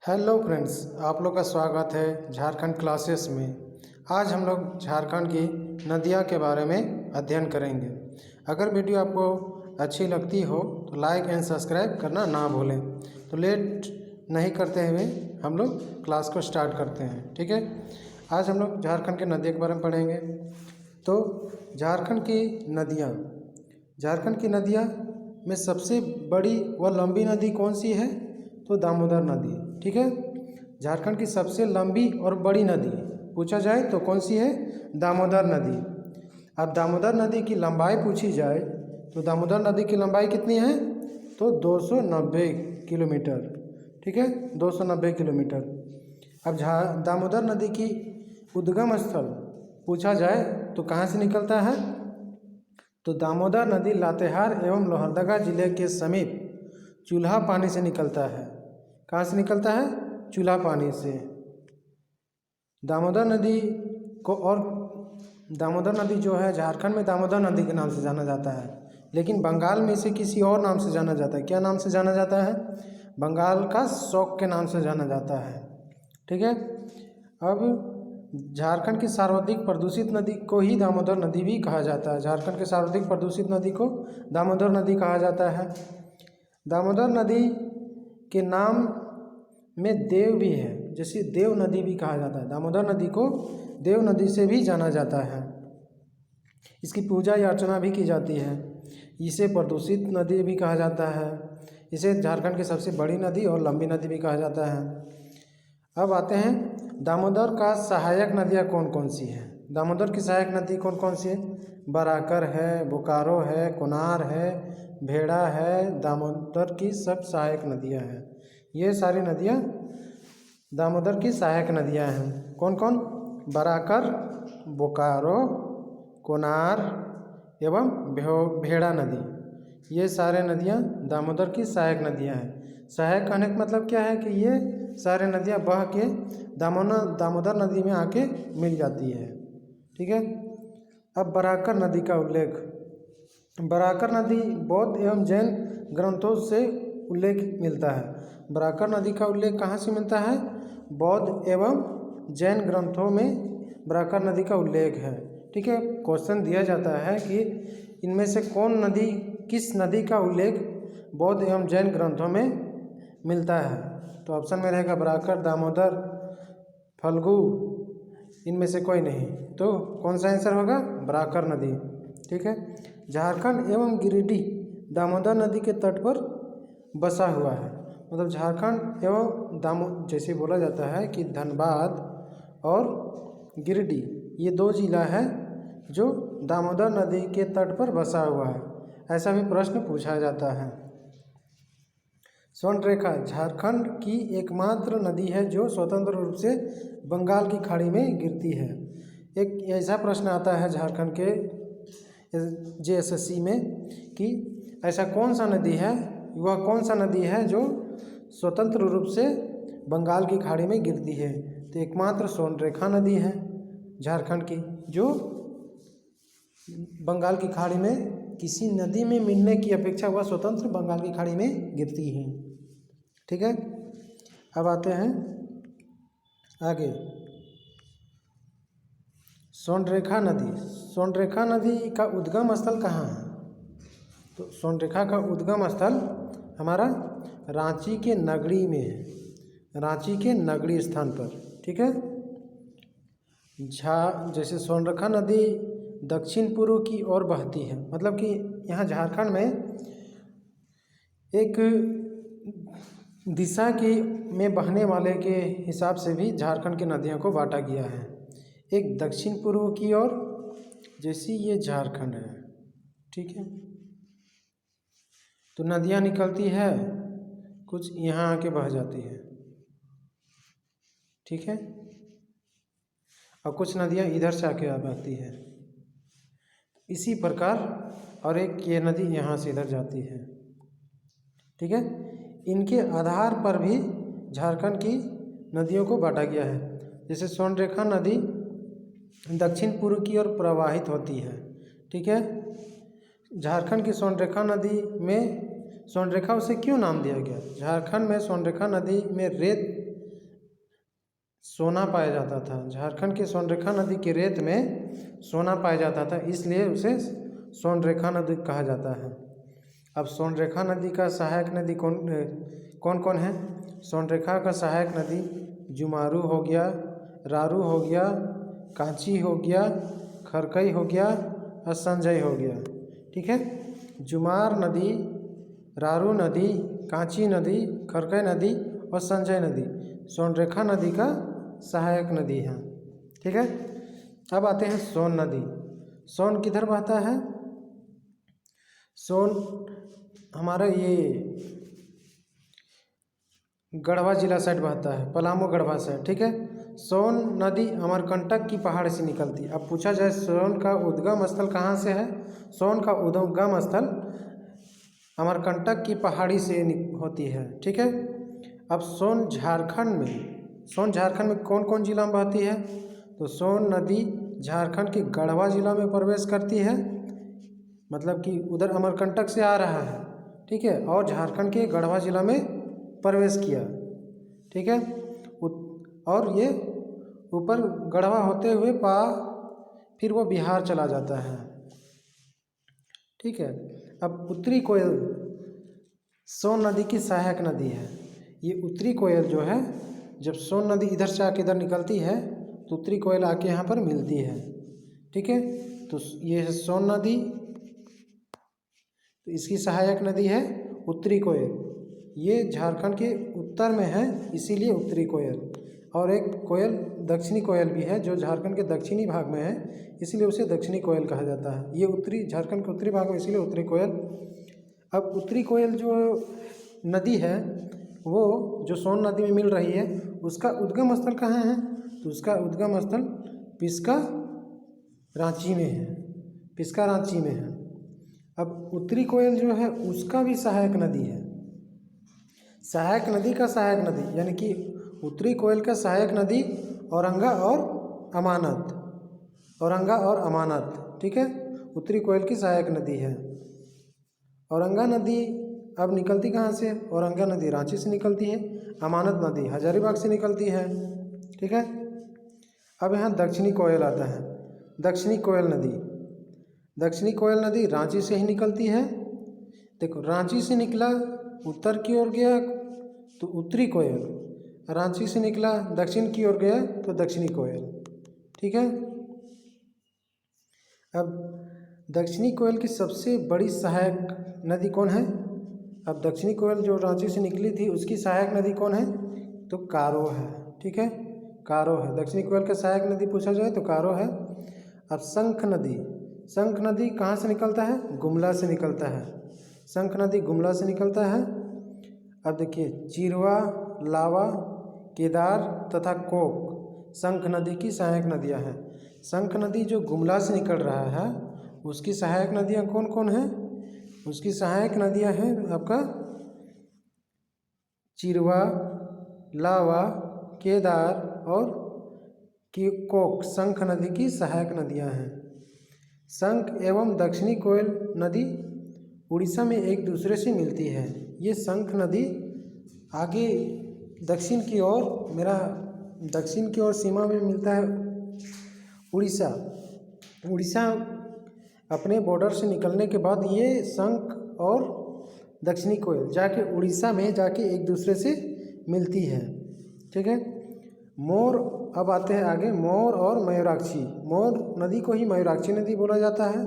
Hello friends, आप लोग का स्वागत है झारखंड क्लासेस में। आज हम लोग झारखंड की नदियाँ के बारे में अध्ययन करेंगे। अगर वीडियो आपको अच्छी लगती हो तो लाइक एंड सब्सक्राइब करना ना भूलें। तो लेट नहीं करते हुए हम लोग क्लास को स्टार्ट करते हैं, ठीक है। आज हम लोग झारखंड की नदियों के बारे में पढ़ेंगे। तो झारखंड की नदियाँ में सबसे बड़ी व लंबी नदी कौन सी है? तो दामोदर नदी, ठीक है। झारखंड की सबसे लंबी और बड़ी नदी पूछा जाए तो कौन सी है? दामोदर नदी। अब दामोदर नदी की लंबाई पूछी जाए तो दामोदर नदी की लंबाई कितनी है? तो 290 किलोमीटर, ठीक है, 290 किलोमीटर। अब दामोदर नदी की उद्गम स्थल पूछा जाए तो कहाँ से निकलता है? तो दामोदर नदी लातेहार एवं लोहरदगा जिले के समीप चूल्हा पानी से निकलता है। कहाँ से निकलता है? चूल्हा पानी से। दामोदर नदी को, और दामोदर नदी जो है झारखंड में दामोदर नदी के नाम से जाना जाता है, लेकिन बंगाल में इसे किसी और नाम से जाना जाता है। क्या नाम से जाना जाता है? बंगाल का शौक के नाम से जाना जाता है, ठीक है। अब झारखंड की सर्वाधिक प्रदूषित नदी को ही दामोदर नदी भी कहा जाता है। झारखंड की सर्वाधिक प्रदूषित नदी को दामोदर नदी कहा जाता है। दामोदर नदी के नाम में देव भी है, जैसे देव नदी भी कहा जाता है। दामोदर नदी को देव नदी से भी जाना जाता है। इसकी पूजा या अर्चना भी की जाती है। इसे प्रदूषित नदी भी कहा जाता है। इसे झारखंड की सबसे बड़ी नदी और लंबी नदी भी कहा जाता है। अब आते हैं दामोदर का सहायक नदियाँ कौन कौन सी हैं। दामोदर की सहायक नदी कौन कौन सी है? बराकर है, बोकारो है, कोनार है, भेड़ा है। दामोदर की सब सहायक नदियाँ हैं। ये सारी नदियाँ दामोदर की सहायक नदियाँ हैं। कौन कौन? बराकर, बोकारो, कोनार एवं भेड़ा नदी। ये सारे नदियाँ दामोदर की सहायक नदियाँ हैं। सहायक कहने का मतलब क्या है कि ये सारे नदियाँ बह के दामोदर नदी में आके मिल जाती है, ठीक है। अब बराकर नदी का उल्लेख। बराकर नदी बौद्ध एवं जैन ग्रंथों से उल्लेख मिलता है। बराकर नदी का उल्लेख कहाँ से मिलता है? बौद्ध एवं जैन ग्रंथों में बराकर नदी का उल्लेख है, ठीक है। क्वेश्चन दिया जाता है कि इनमें से किस नदी का उल्लेख बौद्ध एवं जैन ग्रंथों में मिलता है? तो ऑप्शन में रहेगा बराकर, दामोदर, फल्गु, इनमें से कोई नहीं। तो कौन सा आंसर होगा? बराकर नदी, ठीक है। झारखंड एवं गिरिडीह दामोदर नदी के तट पर बसा हुआ है। मतलब झारखंड एवं जैसे बोला जाता है कि धनबाद और गिरिडीह ये दो जिला है जो दामोदर नदी के तट पर बसा हुआ है। ऐसा भी प्रश्न पूछा जाता है। स्वर्णरेखा झारखंड की एकमात्र नदी है जो स्वतंत्र रूप से बंगाल की खाड़ी में गिरती है। एक ऐसा प्रश्न आता है झारखंड के JSSC में कि ऐसा कौन सा नदी है, वह कौन सा नदी है जो स्वतंत्र रूप से बंगाल की खाड़ी में गिरती है? तो एकमात्र स्वर्णरेखा नदी है झारखंड की, जो बंगाल की खाड़ी में किसी नदी में मिलने की अपेक्षा वह स्वतंत्र बंगाल की खाड़ी में गिरती है, ठीक है। अब आते हैं आगे। स्वर्णरेखा नदी का उद्गम स्थल कहाँ है? तो स्वर्णरेखा का उद्गम स्थल हमारा रांची के नगड़ी में है, रांची के नगड़ी स्थान पर, ठीक है। जैसे स्वर्णरेखा नदी दक्षिण पूर्व की ओर बहती है, मतलब कि यहाँ झारखंड में एक दिशा में बहने वाले के हिसाब से भी झारखंड की नदियों को बांटा गया है। एक दक्षिण पूर्व की ओर, जैसे ये झारखंड है, ठीक है। तो नदियाँ निकलती है, कुछ यहाँ आके बह जाती है, ठीक है, और कुछ नदियाँ इधर से आके बहती है। इसी प्रकार और एक ये नदी यहाँ से इधर जाती है, ठीक है। इनके आधार पर भी झारखंड की नदियों को बांटा गया है। जैसे स्वर्णरेखा नदी दक्षिण पूर्व की ओर प्रवाहित होती है, ठीक है। झारखंड की स्वर्णरेखा नदी में स्वर्णरेखा उसे क्यों नाम दिया गया? झारखंड में स्वर्णरेखा नदी में रेत सोना पाया जाता था। झारखंड के स्वर्णरेखा नदी के रेत में सोना पाया जाता था, इसलिए उसे स्वर्णरेखा नदी कहा जाता है। अब स्वर्णरेखा नदी का सहायक नदी कौन कौन है? स्वर्णरेखा का सहायक नदी जुमारू हो गया, रारू हो गया, कांची हो गया, खरकई हो गया और संजय हो गया। ठीक है, जुमार नदी, रारू नदी, कांची नदी, खरकई नदी और संजय नदी स्वर्णरेखा नदी का सहायक नदी है। ठीक है, अब आते हैं सोन नदी। सोन किधर बहता है? सोन हमारा ये गढ़वा जिला साइड बहता है, पलामू गढ़वा साइड। ठीक है, सोन नदी अमरकंटक की पहाड़ से निकलती है। अब पूछा जाए सोन का उद्गम स्थल कहाँ से है? सोन का उद्गम स्थल अमरकंटक की पहाड़ी से होती है। ठीक है, अब सोन झारखंड में कौन कौन जिला में बहती है? तो सोन नदी झारखंड के गढ़वा जिला में प्रवेश करती है, मतलब कि उधर अमरकंटक से आ रहा है। ठीक है, और झारखंड के गढ़वा जिला में प्रवेश किया। ठीक है, और ये ऊपर गढ़वा होते हुए फिर वो बिहार चला जाता है। ठीक है, अब उत्तरी कोयल सोन नदी की सहायक नदी है। ये उत्तरी कोयल जो है, जब सोन नदी इधर से आके इधर निकलती है तो उत्तरी कोयल आके यहाँ पर मिलती है। ठीक है, तो ये है सोन नदी, तो इसकी सहायक नदी है उत्तरी कोयल। ये झारखंड के उत्तर में है, इसीलिए उत्तरी कोयल। और एक कोयल दक्षिणी कोयल भी है जो झारखंड के दक्षिणी भाग में है, इसीलिए उसे दक्षिणी कोयल कहा जाता है। ये झारखंड के उत्तरी भाग में, इसीलिए उत्तरी कोयल। अब उत्तरी कोयल जो नदी है वो जो सोन नदी में मिल रही है, उसका उद्गम स्थल कहाँ है? तो उसका उद्गम स्थल पिस्का रांची में है, पिस्का रांची में है। अब उत्तरी कोयल जो है उसका भी सहायक नदी है। सहायक नदी का सहायक नदी यानी कि उत्तरी कोयल का सहायक नदी औरंगा और अमानत। ठीक है, उत्तरी कोयल की सहायक नदी है। औरंगा नदी अब निकलती कहाँ से? औरंगा नदी रांची से निकलती है। अमानत नदी हजारीबाग से निकलती है। ठीक है, अब यहाँ दक्षिणी कोयल आता है। दक्षिणी कोयल नदी रांची से ही निकलती है। देखो, रांची से निकला उत्तर की ओर गया तो उत्तरी कोयल, रांची से निकला दक्षिण की ओर गया तो दक्षिणी कोयल। ठीक है, अब दक्षिणी कोयल की सबसे बड़ी सहायक नदी कौन है? अब दक्षिणी कोयल जो रांची से निकली थी उसकी सहायक नदी कौन है? तो कारो है। ठीक है, कारो है। दक्षिणी कोयल का सहायक नदी पूछा जाए तो कारो है। अब शंख नदी कहाँ से निकलता है? गुमला से निकलता है। शंख नदी गुमला से निकलता है। अब देखिए, चिरवा, लावा, केदार तथा कोक शंख नदी की सहायक नदियाँ हैं। शंख नदी जो गुमला से निकल रहा है उसकी सहायक नदियाँ कौन कौन हैं? उसकी सहायक नदियाँ हैं आपका चिरवा, लावा, केदार और कोक शंख नदी की सहायक नदियाँ हैं। शंख एवं दक्षिणी कोयल नदी उड़ीसा में एक दूसरे से मिलती है। ये शंख नदी आगे दक्षिण की ओर सीमा में मिलता है उड़ीसा अपने बॉर्डर से निकलने के बाद ये शंख और दक्षिणी कोयल जाके उड़ीसा में जाके एक दूसरे से मिलती है। ठीक है, मोर। अब आते हैं आगे, मोर और मयूराक्षी। मोर नदी को ही मयूराक्षी नदी बोला जाता है।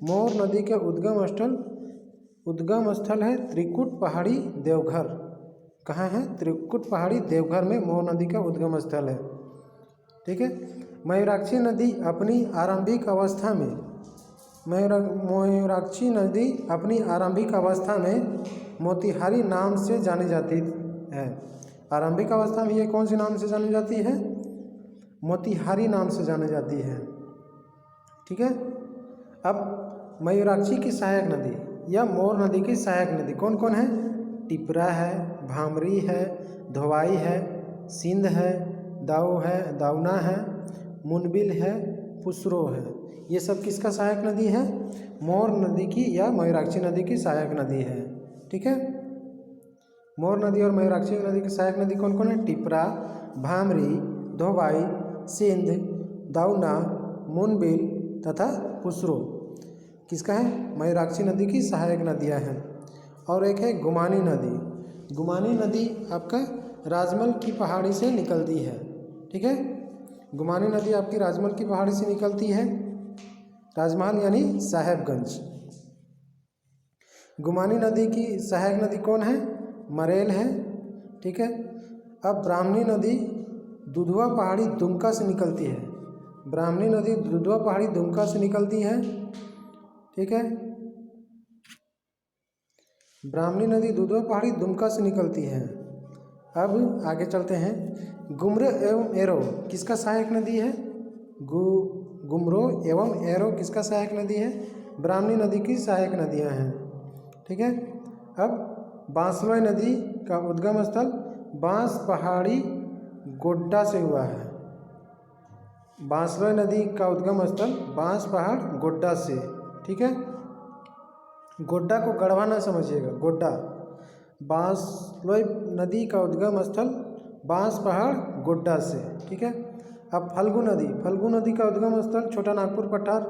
मोर नदी का उद्गम स्थल है त्रिकुट पहाड़ी देवघर। कहाँ है? त्रिकुट पहाड़ी देवघर में मोर नदी का उद्गम स्थल है। ठीक है, मयूराक्षी नदी अपनी आरंभिक अवस्था में मोतिहारी नाम से जानी जाती है। आरंभिक अवस्था में ये कौन से नाम से जानी जाती है? मोतिहारी नाम से जानी जाती है। ठीक है, अब मयूराक्षी की सहायक नदी या मोर नदी की सहायक नदी कौन कौन है? टिपरा है, भामरी है, धोवाई है, सिंध है, दाउना है, मुनबिल है, पुसरो है। ये सब किसका सहायक नदी है? मोर नदी की या मयूराक्षी नदी की सहायक नदी है। ठीक है, मोर नदी और मयूराक्षी नदी की सहायक नदी कौन कौन है? टिपरा, भामरी, धोबाई, सिंध, दाउना, मुनबिल तथा पुसरो किसका है? मयूराक्षी नदी की सहायक नदियां हैं। और एक है गुमानी नदी। गुमानी नदी आपका राजमल की पहाड़ी से निकलती है। ठीक है, गुमानी नदी आपकी राजमल की पहाड़ी से निकलती है। राजमहल यानी साहेबगंज। गुमानी नदी की सहायक नदी कौन है? मरेल है। ठीक है, अब ब्राह्मणी नदी दुधवा पहाड़ी दुमका से निकलती है। ब्राह्मणी नदी दुधवा पहाड़ी दुमका से निकलती है। ठीक है, ब्राह्मणी नदी दुधवा पहाड़ी दुमका से निकलती है। अब आगे चलते हैं। गुमरो एवं एरो किसका सहायक नदी है? गुमरो एवं एरो किसका सहायक नदी है? ब्राह्मणी नदी की सहायक नदियां हैं। ठीक है, अब बांसलोई नदी का उद्गम स्थल बांस पहाड़ी गोड्डा से हुआ है। बांसलोई नदी का उद्गम स्थल बांस पहाड़ गोड्डा से। ठीक है, गोड्डा को गढ़वा ना समझिएगा, गोड्डा। बांसलोई नदी का उद्गम स्थल बांस पहाड़ गोड्डा से। ठीक है, अब फल्गु नदी। फल्गु नदी का उद्गम स्थल छोटा नागपुर पठार।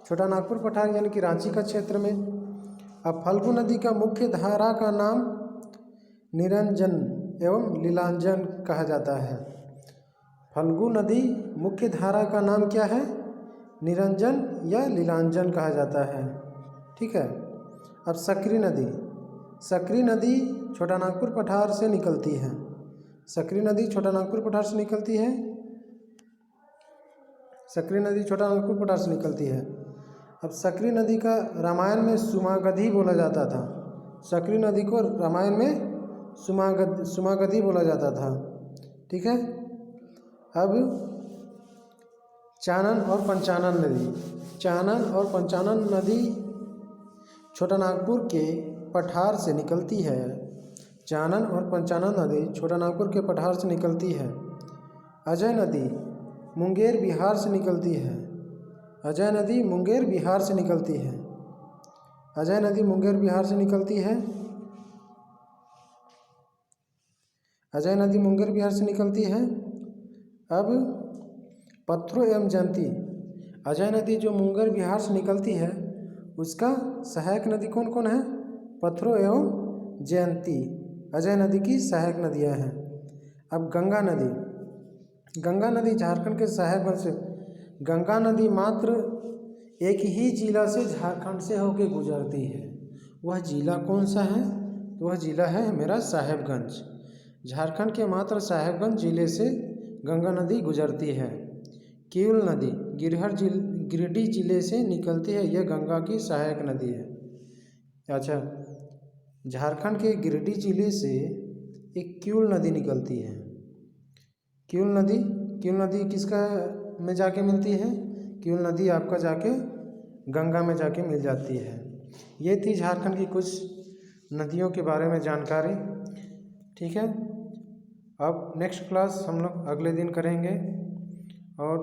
छोटा नागपुर पठार यानी कि रांची का क्षेत्र में। अब फल्गु नदी का मुख्य धारा का नाम निरंजन एवं लीलांजन कहा जाता है। फल्गु नदी मुख्य धारा का नाम क्या है? निरंजन या लीलांजन कहा जाता है। ठीक है, अब सकरी नदी। सकरी नदी छोटा नागपुर पठार से निकलती है। सकरी नदी छोटा नागपुर पठार से निकलती है। सकरी नदी छोटा नागपुर पठार से निकलती है। अब सकरी नदी का रामायण में सुमागधी बोला जाता था। सकरी नदी को रामायण में सुमागधी बोला जाता था। ठीक है, अब चानन और पंचानन नदी। चानन और पंचानन नदी छोटा नागपुर के पठार से निकलती है। चानन और पंचानन नदी छोटा नागपुर के पठार से निकलती है। अजय नदी मुंगेर बिहार से निकलती है। अजय नदी मुंगेर बिहार से निकलती है। अजय नदी मुंगेर बिहार से निकलती है। अजय नदी मुंगेर बिहार से निकलती है। अब पत्थरो एवं जयंती। अजय नदी जो मुंगेर बिहार से निकलती है उसका सहायक नदी कौन कौन है? पत्थरो एवं जयंती अजय नदी की सहायक नदियां हैं। अब गंगा नदी। गंगा नदी झारखंड के सहायक वंश से। गंगा नदी मात्र एक ही जिला से झारखंड से होकर गुजरती है। वह जिला कौन सा है? तो वह जिला है मेरा साहेबगंज। झारखंड के मात्र साहेबगंज जिले से गंगा नदी गुजरती है। किउल नदी गिरिडीह जिले से निकलती है। यह गंगा की सहायक नदी है। अच्छा, झारखंड के गिरिडीह जिले से एक किउल नदी निकलती है। किउल नदी किसका में जाके मिलती है? किउल नदी आपका जाके गंगा में जाके मिल जाती है। ये थी झारखंड की कुछ नदियों के बारे में जानकारी। ठीक है, अब नेक्स्ट क्लास हम लोग अगले दिन करेंगे। और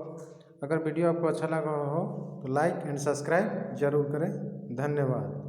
अगर वीडियो आपको अच्छा लगा हो तो लाइक एंड सब्सक्राइब ज़रूर करें। धन्यवाद।